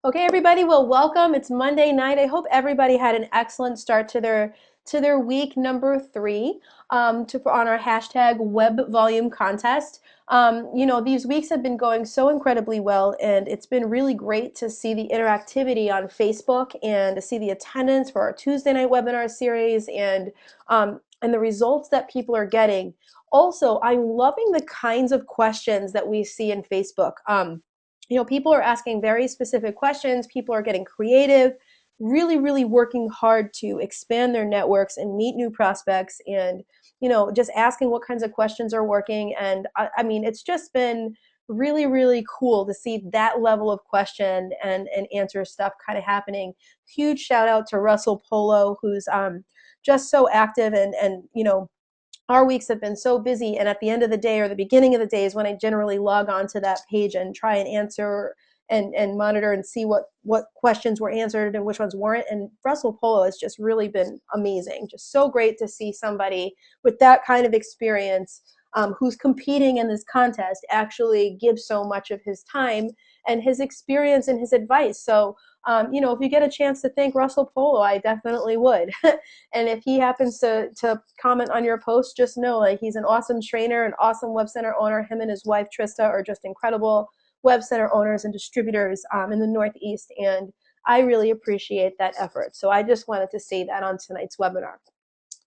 Okay, everybody, well, welcome. It's Monday night. I hope everybody had an excellent start to their week number 3 on our hashtag weBVolume contest. These weeks have been going so incredibly well, and it's been really great to see the interactivity on Facebook and to see the attendance for our Tuesday night webinar series and the results that people are getting. Also, I'm loving the kinds of questions that we see in Facebook. People are asking very specific questions. People are getting creative, really, really working hard to expand their networks and meet new prospects and, just asking what kinds of questions are working. And I mean, it's just been really, really cool to see that level of question and answer stuff kind of happening. Huge shout out to Russell Polo, who's just so active and our weeks have been so busy, and at the end of the day or the beginning of the day is when I generally log on to that page and try and answer and monitor and see what questions were answered and which ones weren't. And Russell Polo has just really been amazing. Just so great to see somebody with that kind of experience who's competing in this contest actually give so much of his time and his experience and his advice. So if you get a chance to thank Russell Polo, I definitely would. And if he happens to comment on your post, just know like he's an awesome trainer, an awesome web center owner. Him and his wife Trista are just incredible web center owners and distributors in the Northeast, and I really appreciate that effort. So I just wanted to say that on tonight's webinar.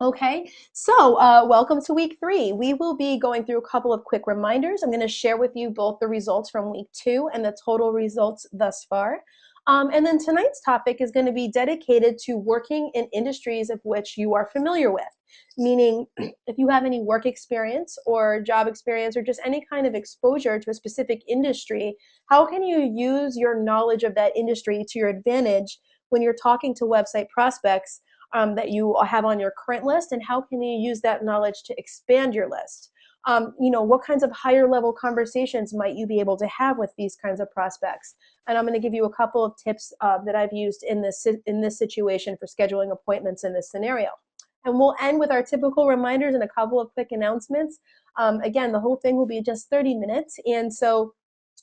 Okay, so welcome to week 3. We will be going through a couple of quick reminders. I'm going to share with you both the results from week 2 and the total results thus far. And then tonight's topic is going to be dedicated to working in industries of which you are familiar with, meaning if you have any work experience or job experience or just any kind of exposure to a specific industry, how can you use your knowledge of that industry to your advantage when you're talking to website prospects that you have on your current list, and how can you use that knowledge to expand your list? What kinds of higher level conversations might you be able to have with these kinds of prospects? And I'm going to give you a couple of tips that I've used in this situation for scheduling appointments in this scenario. And we'll end with our typical reminders and a couple of quick announcements. Again, the whole thing will be just 30 minutes. And so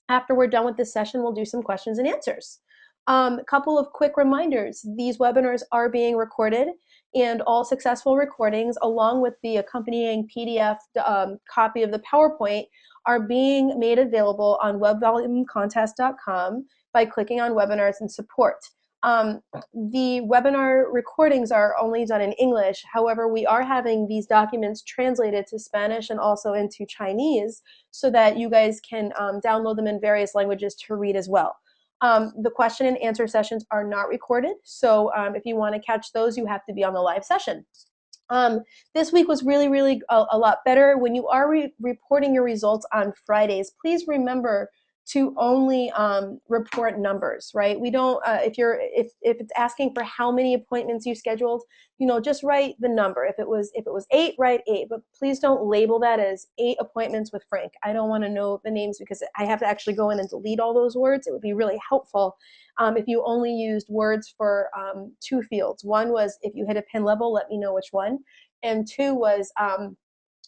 after we're done with this session, we'll do some questions and answers. A couple of quick reminders. These webinars are being recorded, and all successful recordings, along with the accompanying PDF copy of the PowerPoint, are being made available on weBVolumecontest.com by clicking on Webinars and Support. The webinar recordings are only done in English. However, we are having these documents translated to Spanish and also into Chinese so that you guys can download them in various languages to read as well. The question and answer sessions are not recorded, so if you want to catch those, you have to be on the live session. This week was really, really a lot better. When you are reporting your results on Fridays, please remember to only report numbers, right? We don't, if it's asking for how many appointments you scheduled, just write the number. If it was 8, write 8, but please don't label that as 8 appointments with Frank. I don't want to know the names because I have to actually go in and delete all those words. It would be really helpful if you only used words for 2 fields. One was if you hit a pin level, let me know which one. And 2 was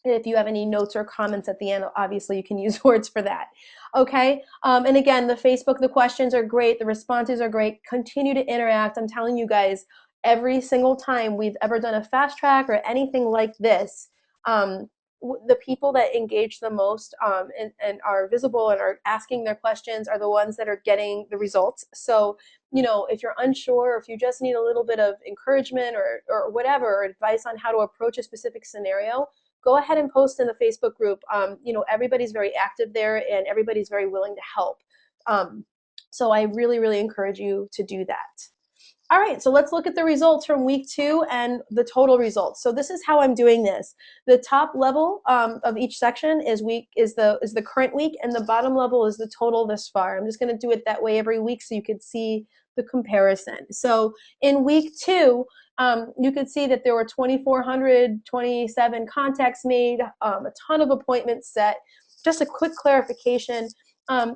if you have any notes or comments at the end, obviously you can use words for that. Okay, and again, the Facebook, the questions are great, the responses are great. Continue to interact. I'm telling you guys, every single time we've ever done a fast track or anything like this, the people that engage the most and are visible and are asking their questions are the ones that are getting the results. So, if you're unsure, or if you just need a little bit of encouragement or whatever, or advice on how to approach a specific scenario, go ahead and post in the Facebook group. Everybody's very active there and everybody's very willing to help. So I really, really encourage you to do that. All right, so let's look at the results from week 2 and the total results. So this is how I'm doing this. The top level of each section is the current week, and the bottom level is the total this far. I'm just going to do it that way every week so you could see the comparison. So in week 2, you could see that there were 2,427 contacts made, a ton of appointments set. Just a quick clarification.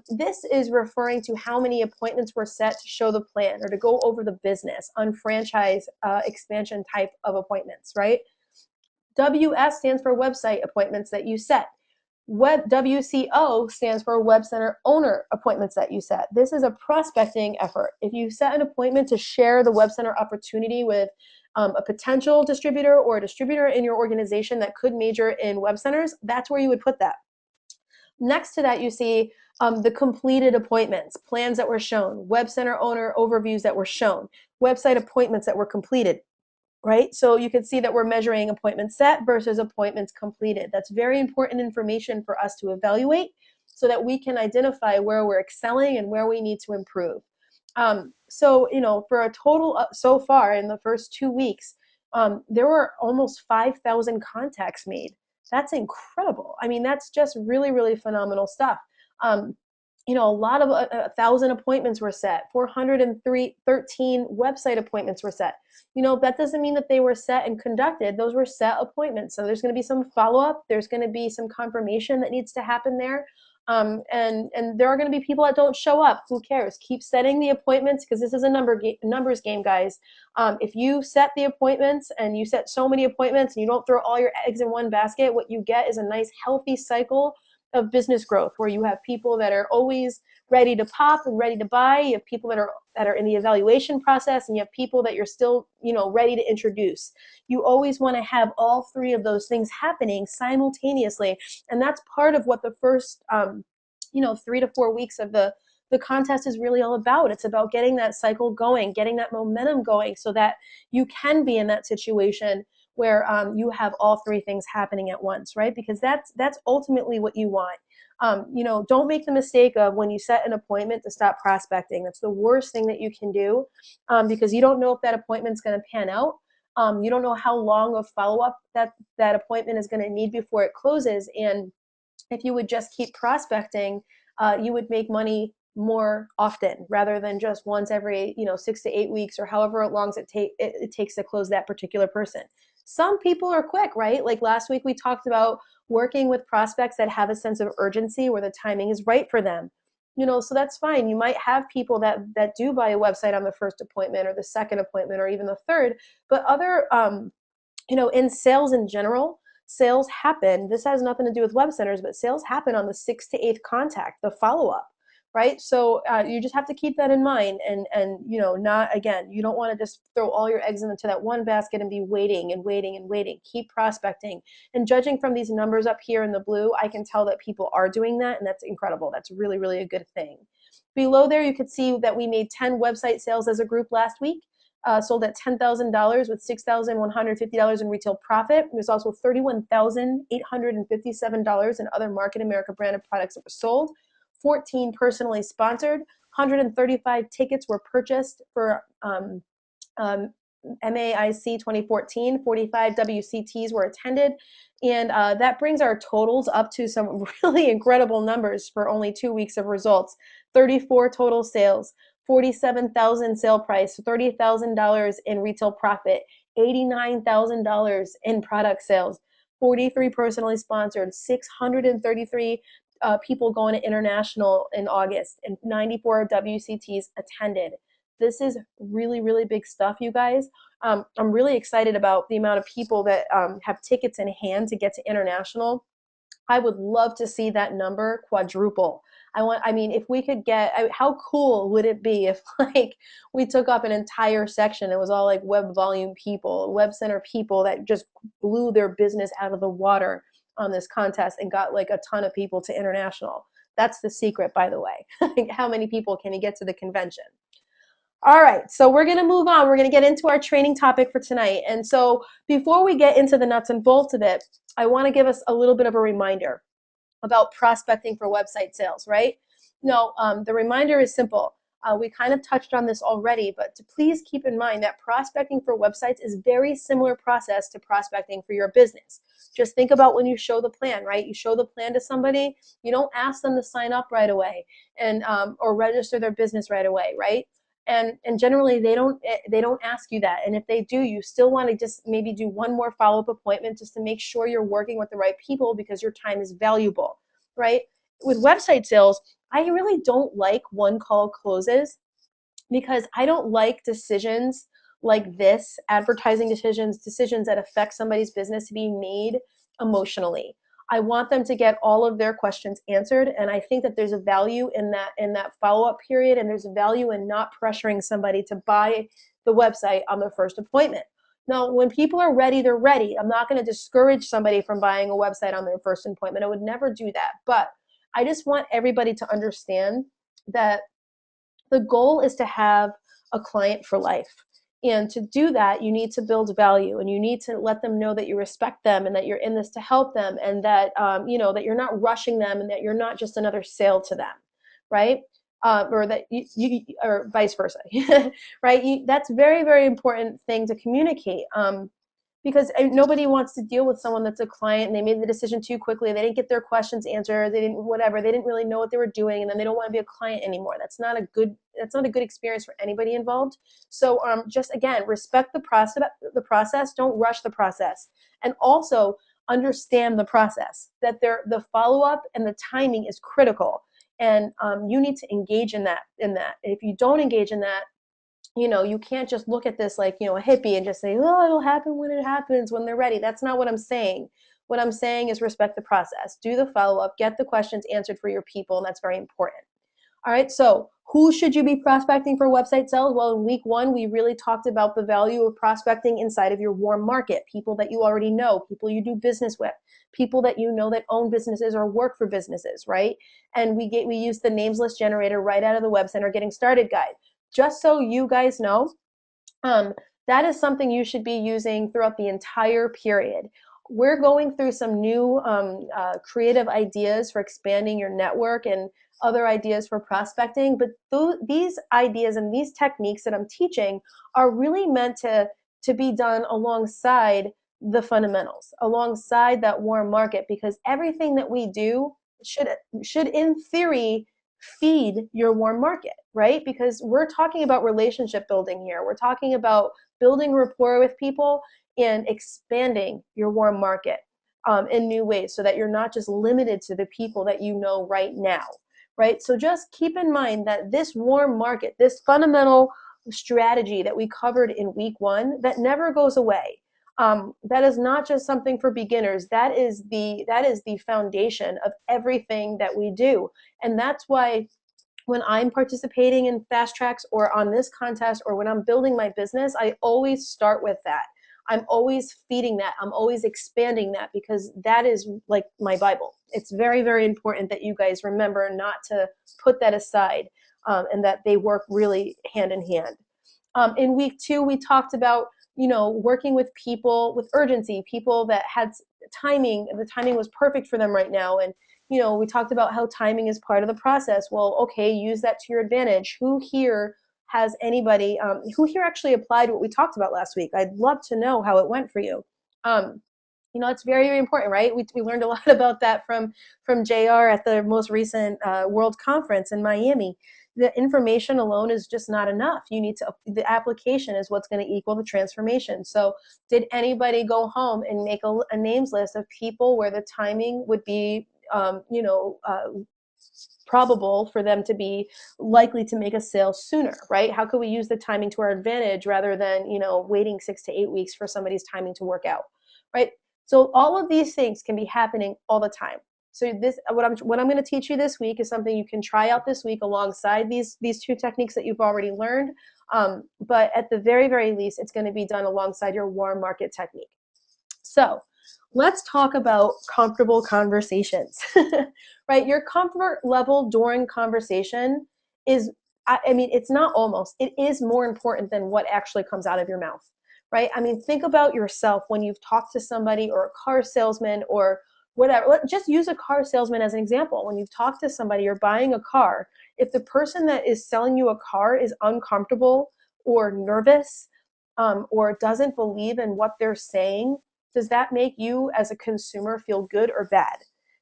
This is referring to how many appointments were set to show the plan or to go over the business on franchise expansion type of appointments, right? WS stands for website appointments that you set. WCO stands for Web Center Owner Appointments that you set. This is a prospecting effort. If you set an appointment to share the Web Center opportunity with a potential distributor or a distributor in your organization that could major in web centers, that's where you would put that. Next to that, you see the completed appointments, plans that were shown, Web Center owner overviews that were shown, website appointments that were completed, right? So you can see that we're measuring appointments set versus appointments completed. That's very important information for us to evaluate so that we can identify where we're excelling and where we need to improve. So, for a total so far in the first 2 weeks, there were almost 5,000 contacts made. That's incredible. I mean, that's just really, really phenomenal stuff. A lot of 1,000 appointments were set, 413 website appointments were set. That doesn't mean that they were set and conducted. Those were set appointments. So there's going to be some follow-up. There's going to be some confirmation that needs to happen there. And there are going to be people that don't show up. Who cares? Keep setting the appointments because this is a numbers game, guys. If you set the appointments and you set so many appointments and you don't throw all your eggs in one basket, what you get is a nice healthy cycle of business growth where you have people that are always ready to pop and ready to buy. You have people that are in the evaluation process, and you have people that you're still ready to introduce. You always want to have all three of those things happening simultaneously, and that's part of what the first 3 to 4 weeks of the contest is really all about. It's about getting that cycle going, getting that momentum going so that you can be in that situation where you have all three things happening at once, right? Because that's ultimately what you want. Don't make the mistake of when you set an appointment to stop prospecting. That's the worst thing that you can do because you don't know if that appointment's going to pan out. You don't know how long of follow-up that appointment is going to need before it closes. And if you would just keep prospecting, you would make money more often rather than just once every 6 to 8 weeks or however long it takes to close that particular person. Some people are quick, right? Like last week we talked about working with prospects that have a sense of urgency where the timing is right for them. So that's fine. You might have people that do buy a website on the first appointment or the second appointment or even the third, but other in sales in general, sales happen. This has nothing to do with web centers, but sales happen on the 6th to 8th contact, the follow-up, right? So you just have to keep that in mind, and not, again, you don't want to just throw all your eggs into that one basket and be waiting and waiting and waiting. Keep prospecting. And judging from these numbers up here in the blue, I can tell that people are doing that, and that's incredible. That's really, really a good thing. Below there, you could see that we made 10 website sales as a group last week. Sold at $10,000 with $6,150 in retail profit. There's also $31,857 in other Market America branded products that were sold. 14 personally sponsored. 135 tickets were purchased for MAIC 2014. 45 WCTs were attended. And that brings our totals up to some really incredible numbers for only 2 weeks of results. 34 total sales. $47,000 sale price, $30,000 in retail profit, $89,000 in product sales, 43 personally sponsored, 633 people going to international in August, and 94 WCTs attended. This is really, really big stuff, you guys. I'm really excited about the amount of people that have tickets in hand to get to international. I would love to see that number quadruple. If we could how cool would it be if we took up an entire section? It was all like weBVolume people, web center people that just blew their business out of the water on this contest and got like a ton of people to international. That's the secret, by the way. How many people can you get to the convention? All right, so we're going to move on. We're going to get into our training topic for tonight. And so before we get into the nuts and bolts of it, I want to give us a little bit of a reminder about prospecting for website sales, right? No, the reminder is simple. We kind of touched on this already, but please keep in mind that prospecting for websites is very similar process to prospecting for your business. Just think about when you show the plan, right? You show the plan to somebody, you don't ask them to sign up right away and or register their business right away, right? And generally they don't ask you that. And if they do, you still want to just maybe do one more follow-up appointment just to make sure you're working with the right people because your time is valuable, right? With website sales, I really don't like one call closes because I don't like decisions like this, advertising decisions that affect somebody's business to be made emotionally. I want them to get all of their questions answered, and I think that there's a value in that follow-up period, and there's a value in not pressuring somebody to buy the website on their first appointment. Now, when people are ready, they're ready. I'm not going to discourage somebody from buying a website on their first appointment. I would never do that. But I just want everybody to understand that the goal is to have a client for life. And to do that, you need to build value, and you need to let them know that you respect them and that you're in this to help them, and that that you're not rushing them, and that you're not just another sale to them, right? Or that or vice versa, right? That's very, very important thing to communicate. Because nobody wants to deal with someone that's a client and they made the decision too quickly. They didn't get their questions answered. They didn't really know what they were doing, and then they don't want to be a client anymore. That's not a good experience for anybody involved. So just again, respect the process. Don't rush the process, and also understand the process, that the follow-up and the timing is critical, and you need to engage in that. If you don't engage in that, you can't just look at this like, a hippie and just say, oh, it'll happen when it happens, when they're ready. That's not what I'm saying. What I'm saying is respect the process, do the follow-up, get the questions answered for your people, and that's very important. All right, so who should you be prospecting for website sales? Well, in week 1, we really talked about the value of prospecting inside of your warm market, people that you already know, people you do business with, people that you know that own businesses or work for businesses, right? And we use the names list generator right out of the Web Center Getting Started guide. Just so you guys know, that is something you should be using throughout the entire period. We're going through some new creative ideas for expanding your network and other ideas for prospecting, but these ideas and these techniques that I'm teaching are really meant to be done alongside the fundamentals, alongside that warm market, because everything that we do should in theory feed your warm market, right? Because we're talking about relationship building here. We're talking about building rapport with people and expanding your warm market in new ways, so that you're not just limited to the people that you know right now, right? So just keep in mind that this warm market, this fundamental strategy that we covered in week 1, that never goes away. That is not just something for beginners. That is the foundation of everything that we do. And that's why when I'm participating in fast tracks or on this contest or when I'm building my business, I always start with that. I'm always feeding that. I'm always expanding that, because that is like my Bible. It's very, very important that you guys remember not to put that aside, and that they work really hand in hand. In week 2, we talked about working with people with urgency, people that had timing. The timing was perfect for them right now, and we talked about how timing is part of the process. Well, okay, use that to your advantage. Who here has anybody who here actually applied what we talked about last week? I'd love to know how it went for you. It's very, very important, right? We learned a lot about that from JR at the most recent World Conference in Miami. The information alone is just not enough. The application is what's going to equal the transformation. So did anybody go home and make a names list of people where the timing would be probable for them to be likely to make a sale sooner, right? How could we use the timing to our advantage rather than waiting 6 to 8 weeks for somebody's timing to work out, right? So all of these things can be happening all the time. So what I'm going to teach you this week is something you can try out this week alongside these 2 techniques that you've already learned. But at the very, very least, it's going to be done alongside your warm market technique. So let's talk about comfortable conversations, right? Your comfort level during conversation is, it's not almost, it is more important than what actually comes out of your mouth, right? Think about yourself when you've talked to somebody or a car salesman or whatever. Just use a car salesman as an example. When you've talked to somebody, you're buying a car. If the person that is selling you a car is uncomfortable or nervous, or doesn't believe in what they're saying, does that make you as a consumer feel good or bad,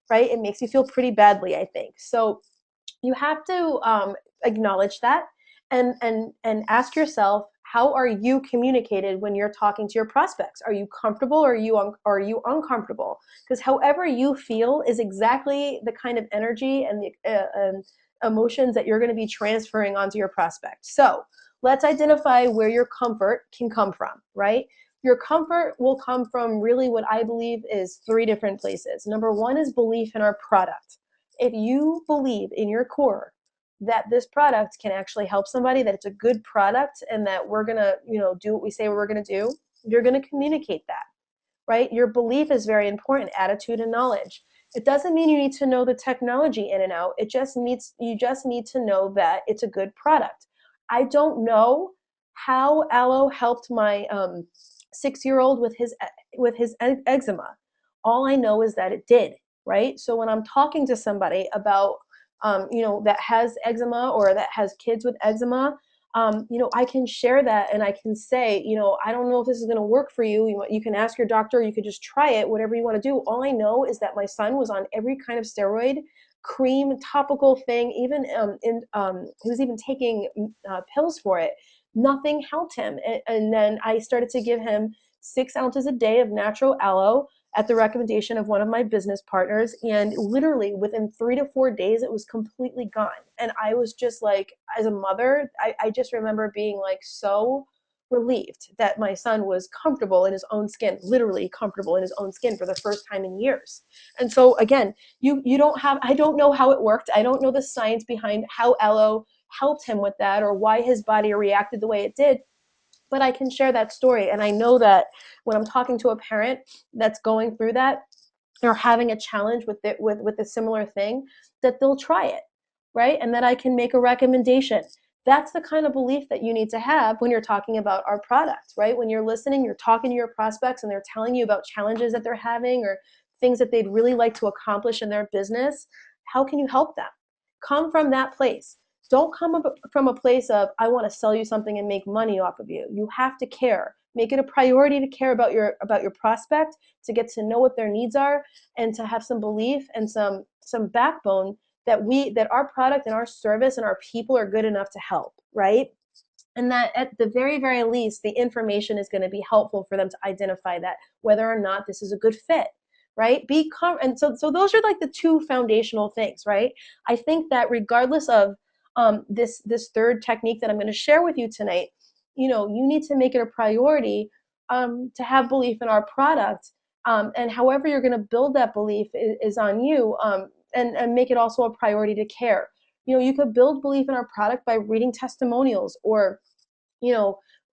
right? It makes you feel pretty badly, I think. So you have to acknowledge that and ask yourself, how are you communicated when you're talking to your prospects? Are you comfortable or are you uncomfortable? Because however you feel is exactly the kind of energy and the emotions that you're going to be transferring onto your prospect. So let's identify where your comfort can come from, right? Your comfort will come from really what I believe is three different places. Number one is belief in our product. If you believe in your core that this product can actually help somebody, that it's a good product, and that we're going to, do what we say we're going to do, you're going to communicate that, right? Your belief is very important, attitude and knowledge. It doesn't mean you need to know the technology in and out. You just need to know that it's a good product. I don't know how aloe helped my 6-year-old with his eczema. All I know is that it did, right? So when I'm talking to somebody about that has eczema or that has kids with eczema, I can share that and I can say, I don't know if this is going to work for you. You can ask your doctor, you could just try it, whatever you want to do. All I know is that my son was on every kind of steroid, cream, topical thing, even he was even taking pills for it. Nothing helped him. And then I started to give him 6 ounces a day of natural aloe at the recommendation of one of my business partners. And literally within 3 to 4 days, it was completely gone. And I was just like, as a mother, I just remember being like so relieved that my son was comfortable in his own skin, literally comfortable in his own skin for the first time in years. And so again, I don't know how it worked. I don't know the science behind how aloe helped him with that or why his body reacted the way it did, but I can share that story. And I know that when I'm talking to a parent that's going through that or having a challenge with it, with a similar thing, that they'll try it, right? And that I can make a recommendation. That's the kind of belief that you need to have when you're talking about our product, right? When you're listening, you're talking to your prospects and they're telling you about challenges that they're having or things that they'd really like to accomplish in their business. How can you help them? Come from that place. Don't come from a place of, I want to sell you something and make money off of you. You have to care. Make it a priority to care about your prospect, to get to know what their needs are, and to have some belief and some backbone that our product and our service and our people are good enough to help, right? And that at the very, very least, the information is going to be helpful for them to identify that whether or not this is a good fit, right? And so those are like the two foundational things, right? I think that regardless of this third technique that I'm going to share with you tonight, you need to make it a priority to have belief in our product, and however you're going to build that belief is on you, and make it also a priority to care. You could build belief in our product by reading testimonials or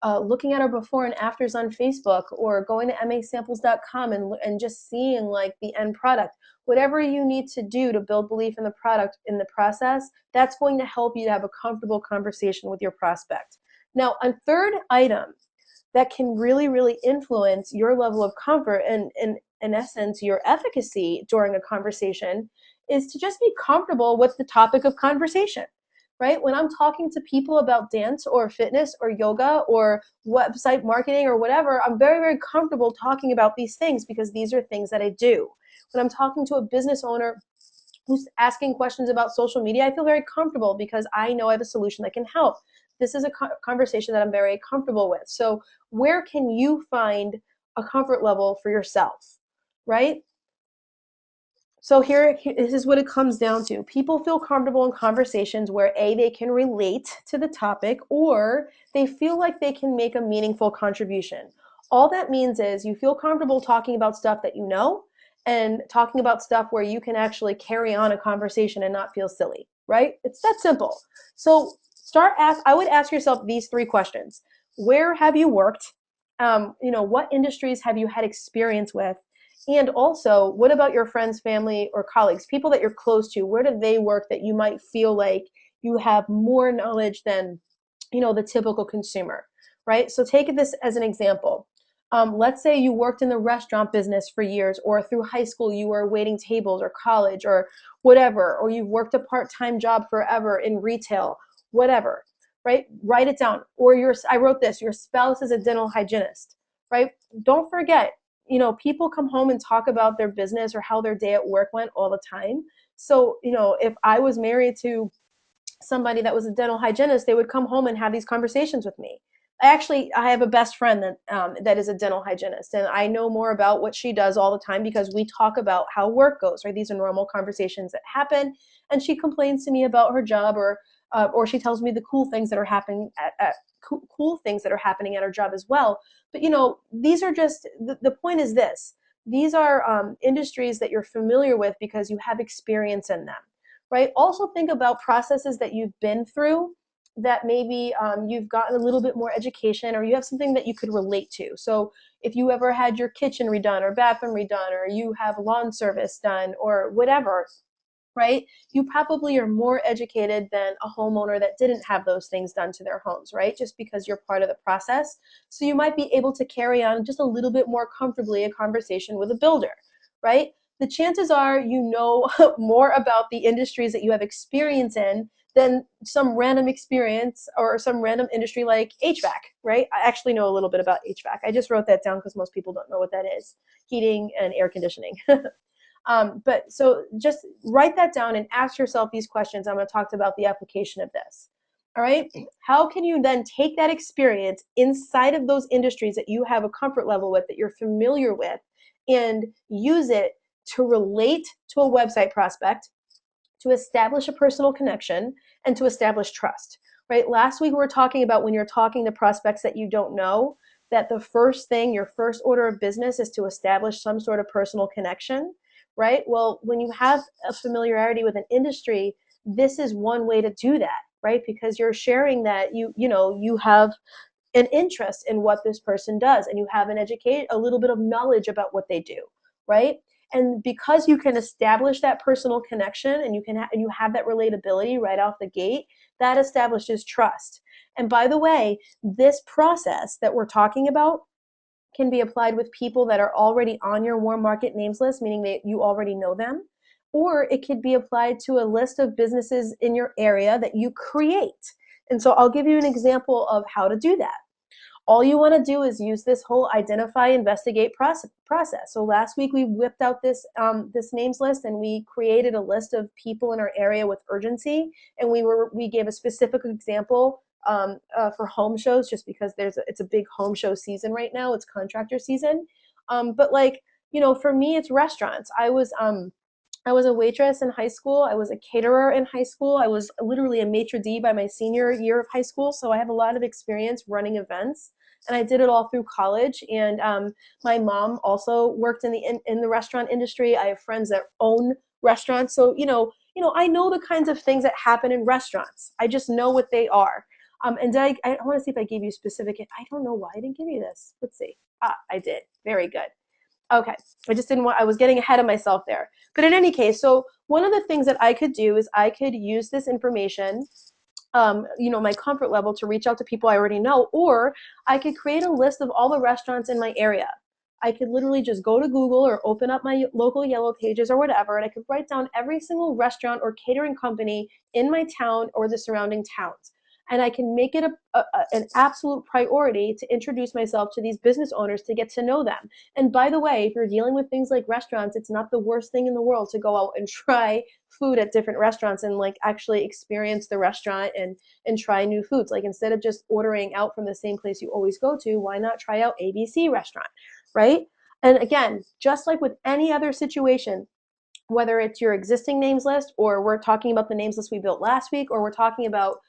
looking at our before and afters on Facebook or going to masamples.com and just seeing like the end product. Whatever you need to do to build belief in the product in the process, that's going to help you to have a comfortable conversation with your prospect. Now, a third item that can really, really influence your level of comfort and, in essence, your efficacy during a conversation is to just be comfortable with the topic of conversation, right? When I'm talking to people about dance or fitness or yoga or website marketing or whatever, I'm very, very comfortable talking about these things because these are things that I do. When I'm talking to a business owner who's asking questions about social media, I feel very comfortable because I know I have a solution that can help. This is a conversation that I'm very comfortable with. So where can you find a comfort level for yourself, right? So this is what it comes down to. People feel comfortable in conversations where A, they can relate to the topic, or they feel like they can make a meaningful contribution. All that means is you feel comfortable talking about stuff that you know and talking about stuff where you can actually carry on a conversation and not feel silly, right? It's that simple. So I would ask yourself these three questions. Where have you worked? What industries have you had experience with? And also, what about your friends, family, or colleagues, people that you're close to? Where do they work that you might feel like you have more knowledge than, the typical consumer, right? So take this as an example. Let's say you worked in the restaurant business for years, or through high school you were waiting tables, or college, or whatever, or you've worked a part-time job forever in retail, whatever, right? Write it down. Or I wrote this, your spouse is a dental hygienist, right? Don't forget, people come home and talk about their business or how their day at work went all the time. So, if I was married to somebody that was a dental hygienist, they would come home and have these conversations with me. I have a best friend that is a dental hygienist, and I know more about what she does all the time because we talk about how work goes, right? These are normal conversations that happen, and she complains to me about her job, or she tells me the cool things that are happening cool things that are happening at our job as well. But these are just the point is this. These are industries that you're familiar with because you have experience in them, right? Also think about processes that you've been through that maybe you've gotten a little bit more education, or you have something that you could relate to. So if you ever had your kitchen redone or bathroom redone, or you have lawn service done or whatever, right? You probably are more educated than a homeowner that didn't have those things done to their homes, right? Just because you're part of the process. So you might be able to carry on just a little bit more comfortably a conversation with a builder, right? The chances are you know more about the industries that you have experience in than some random experience or some random industry like HVAC, right? I actually know a little bit about HVAC. I just wrote that down because most people don't know what that is. Heating and air conditioning. But so just write that down and ask yourself these questions. I'm going to talk about the application of this. All right. How can you then take that experience inside of those industries that you have a comfort level with, that you're familiar with, and use it to relate to a website prospect, to establish a personal connection, and to establish trust, right? Last week we were talking about when you're talking to prospects that you don't know, that the first thing, your first order of business is to establish some sort of personal connection, right? Well, when you have a familiarity with an industry, this is one way to do that, right? Because you're sharing that you have an interest in what this person does, and you have a little bit of knowledge about what they do, right? And because you can establish that personal connection, and you have that relatability right off the gate, that establishes trust. And by the way, this process that we're talking about can be applied with people that are already on your warm market names list, meaning that you already know them, or it could be applied to a list of businesses in your area that you create. And so I'll give you an example of how to do that. All you want to do is use this whole identify, investigate process. So last week we whipped out this names list, and we created a list of people in our area with urgency, and we gave a specific example for home shows, just because it's a big home show season right now. It's contractor season, but for me, it's restaurants. I was a waitress in high school. I was a caterer in high school. I was literally a maitre d' by my senior year of high school. So I have a lot of experience running events, and I did it all through college. And my mom also worked in the restaurant industry. I have friends that own restaurants. So, I know the kinds of things that happen in restaurants. I just know what they are. And I want to see if I gave you specific, I don't know why I didn't give you this. Let's see. I did. Very good. Okay, I just didn't want, I was getting ahead of myself there. But in any case, so one of the things that I could do is I could use this information, my comfort level, to reach out to people I already know, or I could create a list of all the restaurants in my area. I could literally just go to Google or open up my local Yellow Pages or whatever, and I could write down every single restaurant or catering company in my town or the surrounding towns. And I can make it an absolute priority to introduce myself to these business owners, to get to know them. And by the way, if you're dealing with things like restaurants, it's not the worst thing in the world to go out and try food at different restaurants and actually experience the restaurant and try new foods. Like, instead of just ordering out from the same place you always go to, why not try out ABC restaurant, right? And again, just like with any other situation, whether it's your existing names list, or we're talking about the names list we built last week, or we're talking about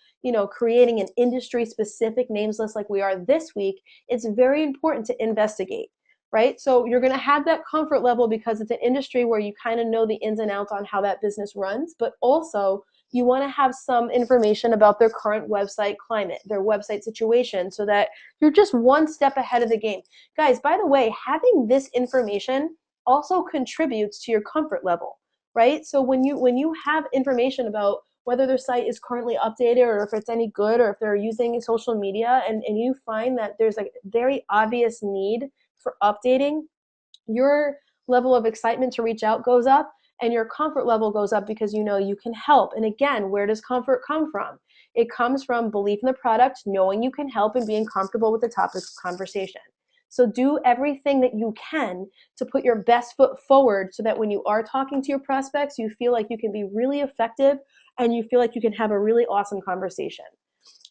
creating an industry specific names list like we are this week, it's very important to investigate, right? So you're going to have that comfort level because it's an industry where you kind of know the ins and outs on how that business runs, but also you want to have some information about their current website climate, their website situation, so that you're just one step ahead of the game. Guys, by the way, having this information also contributes to your comfort level, right? So when you have information about whether their site is currently updated, or if it's any good, or if they're using social media, and you find that there's a very obvious need for updating, your level of excitement to reach out goes up, and your comfort level goes up, because you can help. And again, where does comfort come from? It comes from belief in the product, knowing you can help, and being comfortable with the topic of conversation. So do everything that you can to put your best foot forward, so that when you are talking to your prospects, you feel like you can be really effective, and you feel like you can have a really awesome conversation.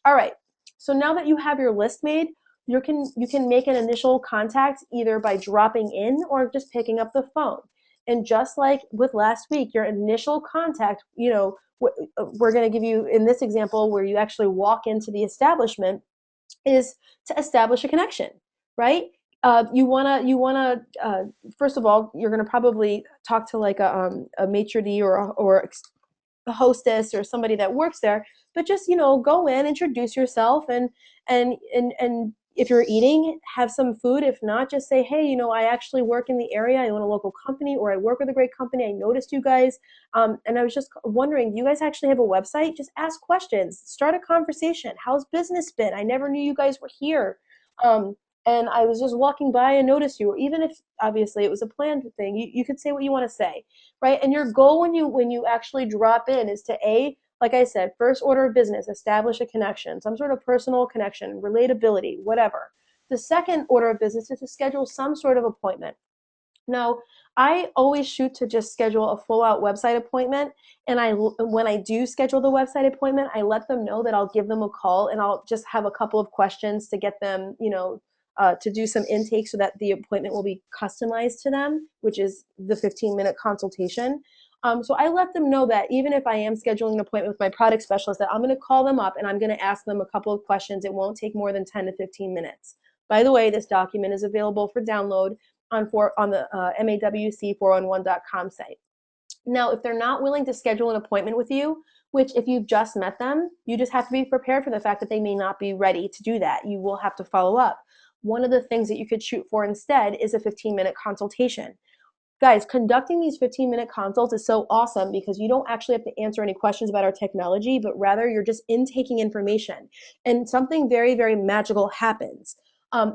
All right, so now that you have your list made, you can make an initial contact either by dropping in or just picking up the phone. And just like with last week, your initial contact, we're going to give you, in this example where you actually walk into the establishment, is to establish a connection, right? First of all, you're gonna probably talk to like a maitre d' or a hostess or somebody that works there, but just go in, introduce yourself, and if you're eating, have some food. If not, just say, hey, I actually work in the area, I own a local company, or I work with a great company, I noticed you guys, and I was just wondering, do you guys actually have a website? Just ask questions, start a conversation. How's business been? I never knew you guys were here. um, and I was just walking by and noticed you. Or even if obviously it was a planned thing, you could say what you want to say, right? And your goal when you actually drop in is to, like I said, first order of business, establish a connection, some sort of personal connection, relatability, whatever. The second order of business is to schedule some sort of appointment. Now, I always shoot to just schedule a full out website appointment. And when I do schedule the website appointment, I let them know that I'll give them a call and I'll just have a couple of questions to get them, to do some intake so that the appointment will be customized to them, which is the 15-minute consultation. So I let them know that even if I am scheduling an appointment with my product specialist, that I'm going to call them up and I'm going to ask them a couple of questions. It won't take more than 10 to 15 minutes. By the way, this document is available for download on the MAWC411.com site. Now, if they're not willing to schedule an appointment with you, which if you've just met them, you just have to be prepared for the fact that they may not be ready to do that. You will have to follow up. One of the things that you could shoot for instead is a 15-minute consultation. Guys, conducting these 15-minute consults is so awesome because you don't actually have to answer any questions about our technology, but rather you're just intaking information. And something very, very magical happens.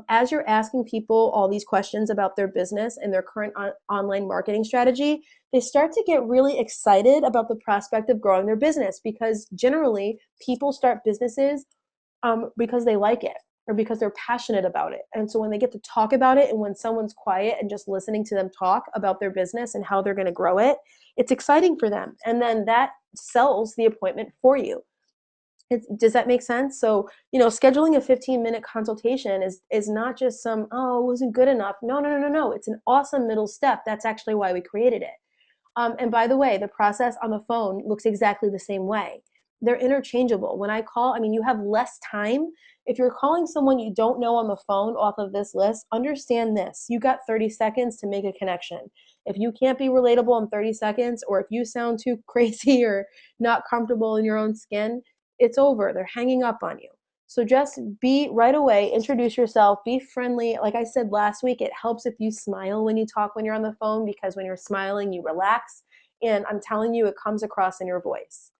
As you're asking people all these questions about their business and their current online marketing strategy, they start to get really excited about the prospect of growing their business, because generally people start businesses because they like it or because they're passionate about it. And so when they get to talk about it, and when someone's quiet and just listening to them talk about their business and how they're going to grow it, it's exciting for them. And then that sells the appointment for you. Does that make sense? So, scheduling a 15-minute consultation is not just some, oh, it wasn't good enough. No, no, no, no, no. It's an awesome middle step. That's actually why we created it. And by the way, the process on the phone looks exactly the same way. They're interchangeable. When I call, I mean, you have less time. If you're calling someone you don't know on the phone off of this list, understand this. You got 30 seconds to make a connection. If you can't be relatable in 30 seconds, or if you sound too crazy or not comfortable in your own skin, it's over. They're hanging up on you. So just be right away, introduce yourself, be friendly. Like I said last week, it helps if you smile when you talk when you're on the phone, because when you're smiling, you relax. And I'm telling you, it comes across in your voice.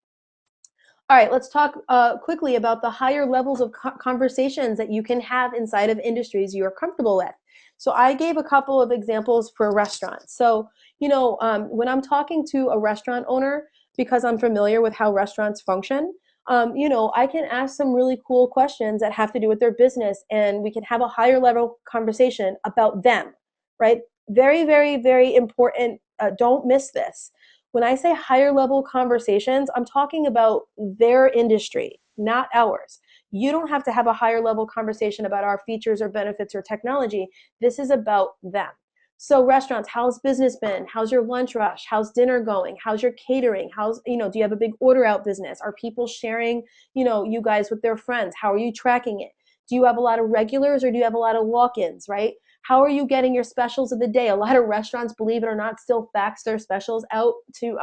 All right, let's talk quickly about the higher levels of conversations that you can have inside of industries you're comfortable with. So I gave a couple of examples for restaurants. So, when I'm talking to a restaurant owner, because I'm familiar with how restaurants function, I can ask some really cool questions that have to do with their business, and we can have a higher level conversation about them, right? Very, very, very important. Don't miss this. When I say higher level conversations, I'm talking about their industry, not ours. You don't have to have a higher level conversation about our features or benefits or technology. This is about them. So restaurants, how's business been? How's your lunch rush? How's dinner going? How's your catering? Do you have a big order out business? Are people sharing, you guys with their friends? How are you tracking it? Do you have a lot of regulars or do you have a lot of walk-ins, right? How are you getting your specials of the day? A lot of restaurants, believe it or not, still fax their specials out to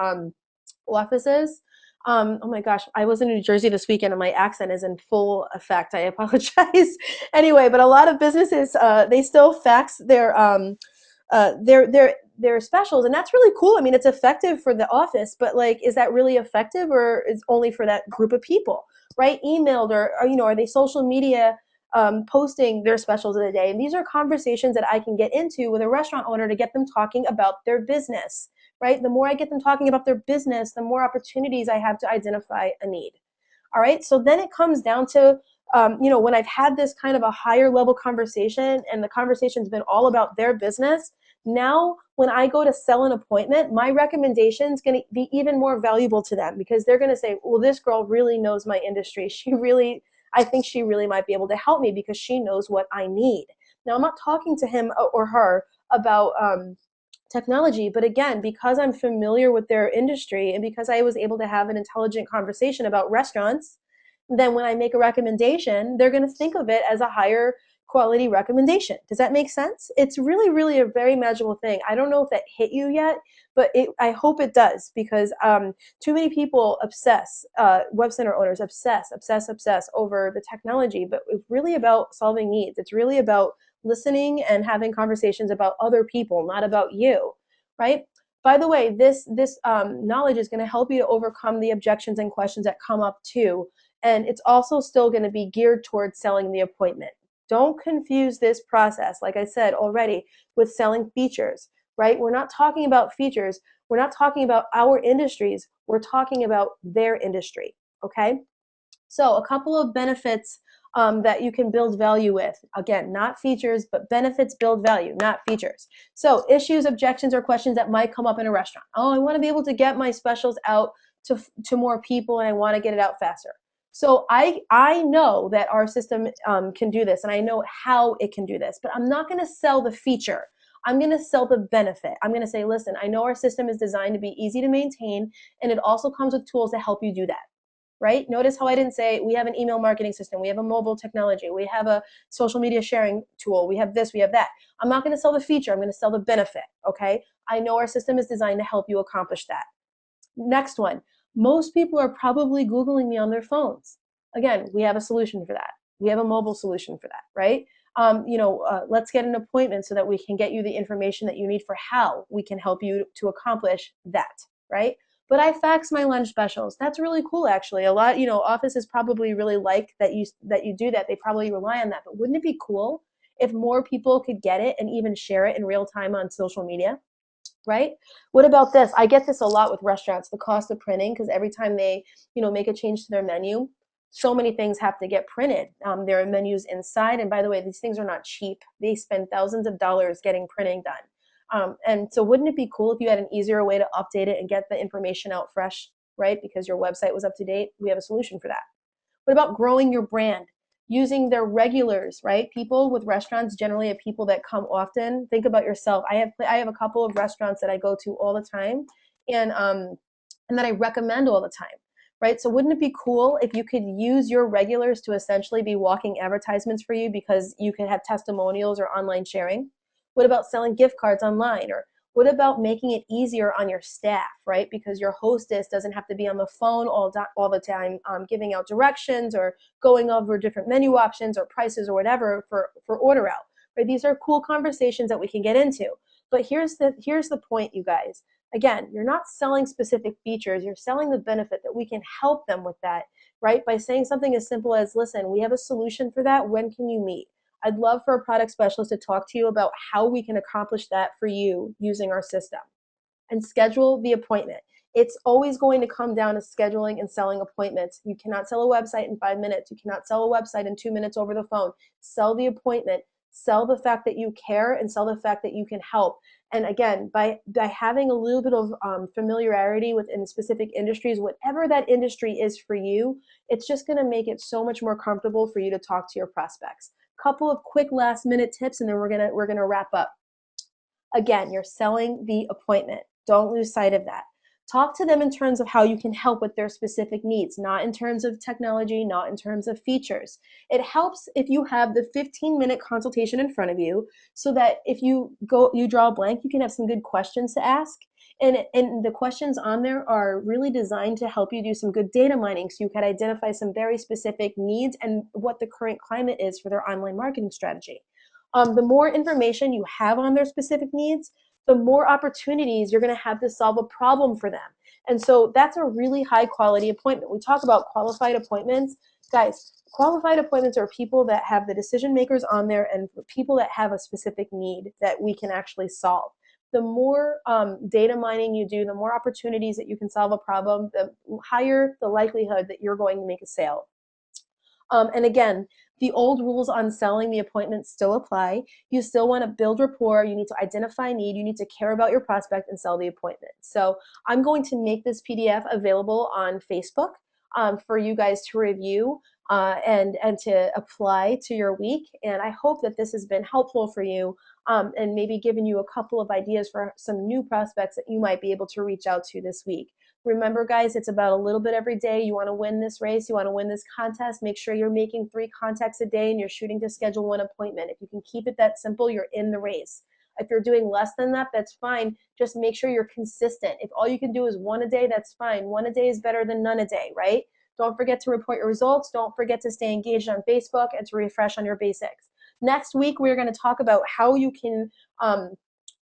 offices. Oh my gosh, I was in New Jersey this weekend and my accent is in full effect. I apologize. Anyway, but a lot of businesses, they still fax their specials, and that's really cool. I mean, it's effective for the office, but like, is that really effective, or is only for that group of people, right? Emailed, or are they social media posting their specials of the day? And these are conversations that I can get into with a restaurant owner to get them talking about their business, right? The more I get them talking about their business, the more opportunities I have to identify a need. All right. So then it comes down to, when I've had this kind of a higher level conversation and the conversation's been all about their business, now when I go to sell an appointment, my recommendation is going to be even more valuable to them, because they're going to say, well, this girl really knows my industry. I think she really might be able to help me because she knows what I need. Now, I'm not talking to him or her about technology, but again, because I'm familiar with their industry and because I was able to have an intelligent conversation about restaurants, then when I make a recommendation, they're going to think of it as a higher quality recommendation. Does that make sense? It's really, really a very magical thing. I don't know if that hit you yet, but I hope it does, because too many people obsess, web center owners obsess over the technology, but it's really about solving needs. It's really about listening and having conversations about other people, not about you, right? By the way, this knowledge is going to help you to overcome the objections and questions that come up too. And it's also still going to be geared towards selling the appointment. Don't confuse this process, like I said already, with selling features, right? We're not talking about features. We're not talking about our industries. We're talking about their industry, okay? So a couple of benefits that you can build value with. Again, not features, but benefits build value, not features. So issues, objections, or questions that might come up in a restaurant. Oh, I want to be able to get my specials out to more people, and I want to get it out faster. So I know that our system can do this, and I know how it can do this, but I'm not going to sell the feature. I'm going to sell the benefit. I'm going to say, listen, I know our system is designed to be easy to maintain, and it also comes with tools to help you do that, right? Notice how I didn't say we have an email marketing system, we have a mobile technology, we have a social media sharing tool, we have this, we have that. I'm not going to sell the feature, I'm going to sell the benefit, okay? I know our system is designed to help you accomplish that. Next one, most people are probably Googling me on their phones. Again, we have a solution for that. We have a mobile solution for that, right? Let's get an appointment so that we can get you the information that you need for how we can help you to accomplish that, right? But I fax my lunch specials. That's really cool, actually. A lot, offices probably really like that you do that. They probably rely on that. But wouldn't it be cool if more people could get it and even share it in real time on social media? Right? What about this? I get this a lot with restaurants, the cost of printing, because every time they, make a change to their menu, so many things have to get printed. There are menus inside, and by the way, these things are not cheap. They spend thousands of dollars getting printing done. And so wouldn't it be cool if you had an easier way to update it and get the information out fresh, right? Because your website was up to date. We have a solution for that. What about growing your brand? Using their regulars, right? People with restaurants generally are people that come often. Think about yourself. I have a couple of restaurants that I go to all the time, and that I recommend all the time, right? So wouldn't it be cool if you could use your regulars to essentially be walking advertisements for you, because you could have testimonials or online sharing? What about selling gift cards online? Or what about making it easier on your staff, right? Because your hostess doesn't have to be on the phone all the time, giving out directions or going over different menu options or prices or whatever for order out, right? These are cool conversations that we can get into. But here's the point, you guys. Again, you're not selling specific features. You're selling the benefit that we can help them with that, right? By saying something as simple as, listen, we have a solution for that. When can you meet? I'd love for a product specialist to talk to you about how we can accomplish that for you using our system. And schedule the appointment. It's always going to come down to scheduling and selling appointments. You cannot sell a website in 5 minutes. You cannot sell a website in 2 minutes over the phone. Sell the appointment. Sell the fact that you care, and sell the fact that you can help. And again, by having a little bit of familiarity within specific industries, whatever that industry is for you, it's just going to make it so much more comfortable for you to talk to your prospects. Couple of quick last minute tips, and then we're gonna wrap up. Again, you're selling the appointment. Don't lose sight of that. Talk to them in terms of how you can help with their specific needs, not in terms of technology, not in terms of features. It helps if you have the 15-minute consultation in front of you, so that if you draw a blank, you can have some good questions to ask. And the questions on there are really designed to help you do some good data mining, so you can identify some very specific needs and what the current climate is for their online marketing strategy. The more information you have on their specific needs, the more opportunities you're going to have to solve a problem for them. And so that's a really high quality appointment. We talk about qualified appointments. Guys, qualified appointments are people that have the decision makers on there, and people that have a specific need that we can actually solve. The more data mining you do, the more opportunities that you can solve a problem, the higher the likelihood that you're going to make a sale. And again, the old rules on selling the appointment still apply. You still want to build rapport. You need to identify need. You need to care about your prospect and sell the appointment. So I'm going to make this PDF available on Facebook for you guys to review and to apply to your week. And I hope that this has been helpful for you, and maybe given you a couple of ideas for some new prospects that you might be able to reach out to this week. Remember, guys, it's about a little bit every day. You want to win this race, you want to win this contest. Make sure you're making 3 contacts a day and you're shooting to schedule 1 appointment. If you can keep it that simple, you're in the race. If you're doing less than that, that's fine. Just make sure you're consistent. If all you can do is 1 a day, that's fine. 1 a day is better than none a day, right? Don't forget to report your results. Don't forget to stay engaged on Facebook and to refresh on your basics. Next week, we're going to talk about how you can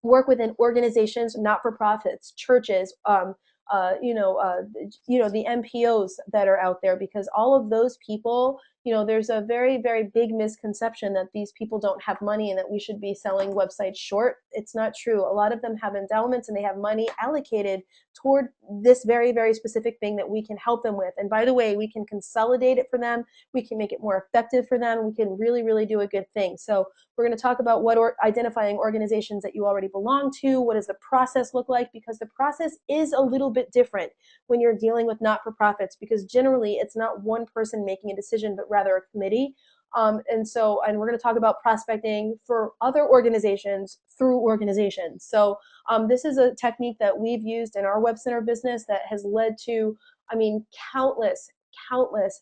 work within organizations, not-for-profits, churches, the NPOs that are out there, because all of those people, there's a very, very big misconception that these people don't have money and that we should be selling websites short. It's not true. A lot of them have endowments and they have money allocated toward this very, very specific thing that we can help them with. And by the way, we can consolidate it for them. We can make it more effective for them. We can really, really do a good thing. So we're going to talk about identifying organizations that you already belong to. What does the process look like? Because the process is a little bit different when you're dealing with not-for-profits, because generally it's not one person making a decision, but rather a committee. And we're going to talk about prospecting for other organizations through organizations. So this is a technique that we've used in our web center business that has led to, countless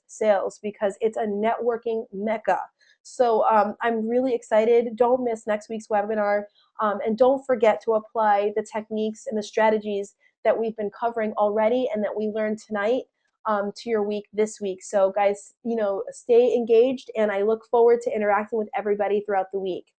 sales, because it's a networking mecca. So I'm really excited. Don't miss next week's webinar. And don't forget to apply the techniques and the strategies that we've been covering already and that we learned tonight to your week this week. So guys, stay engaged, and I look forward to interacting with everybody throughout the week.